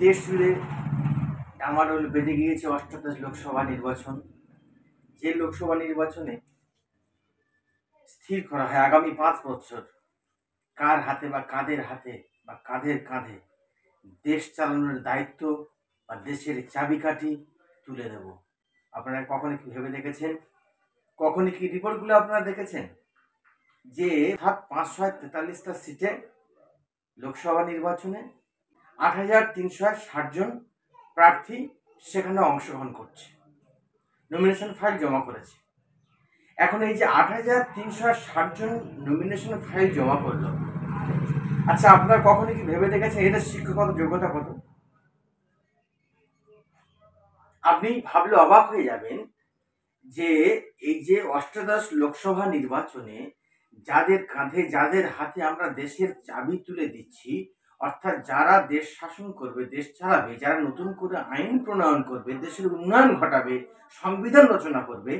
দেশ জুড়ে ডামাডোল বেঁধে গিয়েছে অষ্টাদশ লোকসভা নির্বাচন। যে লোকসভা নির্বাচনে স্থির করা হয় আগামী 5 বছর কার হাতে বা কাদের হাতে বা কাঁধের কাঁধে দেশ চালানোর দায়িত্ব বা দেশের চাবিকাঠি তুলে দেব। আপনারা কখনো কি ভেবে দেখেছেন, কখনো কি রিপোর্টগুলো আপনারা দেখেছেন যে 543টা সিটে লোকসভা নির্বাচনে 8,360 জন প্রার্থী সেখানে অংশগ্রহণ করছে, নমিনেশন ফাইল জমা করেছে। এখন এই যে 8,360 জন নমিনেশন ফাইল জমা করলো, আচ্ছা আপনারা কখনো কি ভেবে দেখেছেন এটা শিক্ষাগত যোগ্যতা কত? আপনি ভাবলে অবাক হয়ে যাবেন যে এই যে অষ্টাদশ লোকসভা নির্বাচনে যাদের কাঁধে যাদের হাতে আমরা দেশের চাবি তুলে দিচ্ছি, অর্থাৎ যারা দেশ শাসন করবে, দেশ চালাবে, যারা নতুন করে আইন প্রণয়ন করবে, দেশের উন্নয়ন ঘটাবে, সংবিধান রচনা করবে,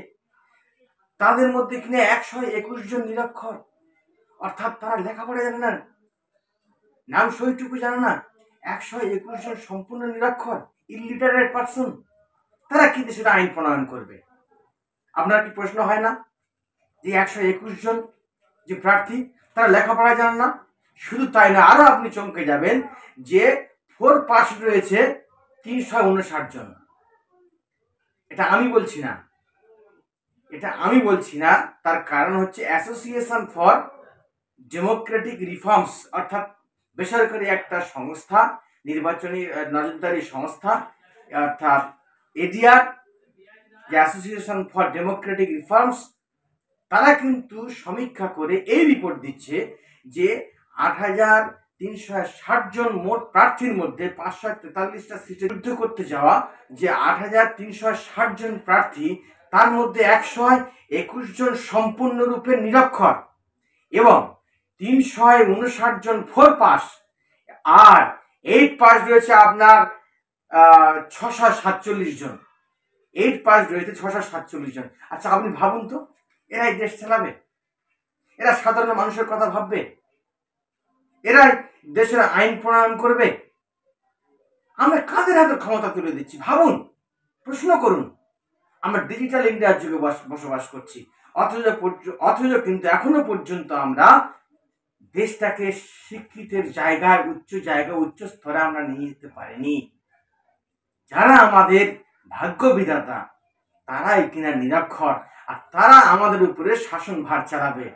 তাদের মধ্যে কিনা 121 জন নিরক্ষর, অর্থাৎ তারা লেখাপড়া জানে না, নাম সইটুকু জানে না। 121 জন সম্পূর্ণ নিরক্ষর, ইলিটারেট পার্সন, তারা কি দেশের আইন প্রণয়ন করবে? আপনার কি প্রশ্ন হয় না যে 121 জন যে প্রার্থী তারা লেখাপড়া জানে না? শুধু তাই না, আরো আপনি চমকে যাবেন যে 4 পাস রয়েছে 359 জন। এটা আমি বলছি না, তার কারণ হচ্ছে অ্যাসোসিয়েশন ফর ডেমোক্রেটিক রিফর্মস, অর্থাৎ বেসরকারি একটা সংস্থা, নির্বাচনী নজরদারি সংস্থা, অর্থাৎ এডিআর, যে অ্যাসোসিয়েশন ফর ডেমোক্রেটিক রিফর্মস, তারা কিন্তু সমীক্ষা করে এই রিপোর্ট দিচ্ছে যে 8,360 জন মোট প্রার্থীর মধ্যে 543টা সিটে যুদ্ধ করতে যাওয়া যে 8,360 জন প্রার্থী, তার মধ্যে 121 জন সম্পূর্ণরূপে নিরক্ষর এবং 359 জন 4 পাস, আর 8 পাস রয়েছে আপনার 647 জন। 8 পাস রয়েছে 647 জন। আচ্ছা আপনি ভাবুন তো, এরাই দেশ চালাবে? এরা সাধারণ মানুষের কথা ভাববে? এরাই দেশের আইন প্রণয়ন করবে? আমরা কাদের হাতে ক্ষমতা তুলে দিচ্ছি ভাবুন, প্রশ্ন করুন। আমরা ডিজিটাল ইন্ডিয়ার যুগে বসবাস করছি, অথচ কিন্তু এখনো পর্যন্ত আমরা দেশটাকে শিক্ষিতের জায়গায়, উচ্চ স্তরে আমরা নিয়ে যেতে পারিনি। যারা আমাদের ভাগ্য বিধাতা তারাই কিনা নিরক্ষর, আর তারা আমাদের উপরে শাসন ভার চালাবে।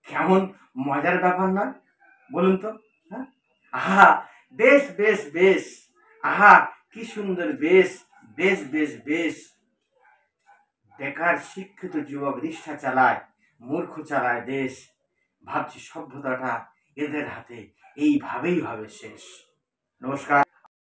কেমন মজার ব্যাপার না বলুন তো? হ্যাঁ, আহা বেশ বেশ বেশ, আহা কি সুন্দর বেশ বেশ বেশ বেশ। বেকার শিক্ষিত যুবক রিক্সা চালায়, মূর্খ চালায় দেশ। ভাবছি সভ্যতাটা এদের হাতে এইভাবেই হবে শেষ। নমস্কার।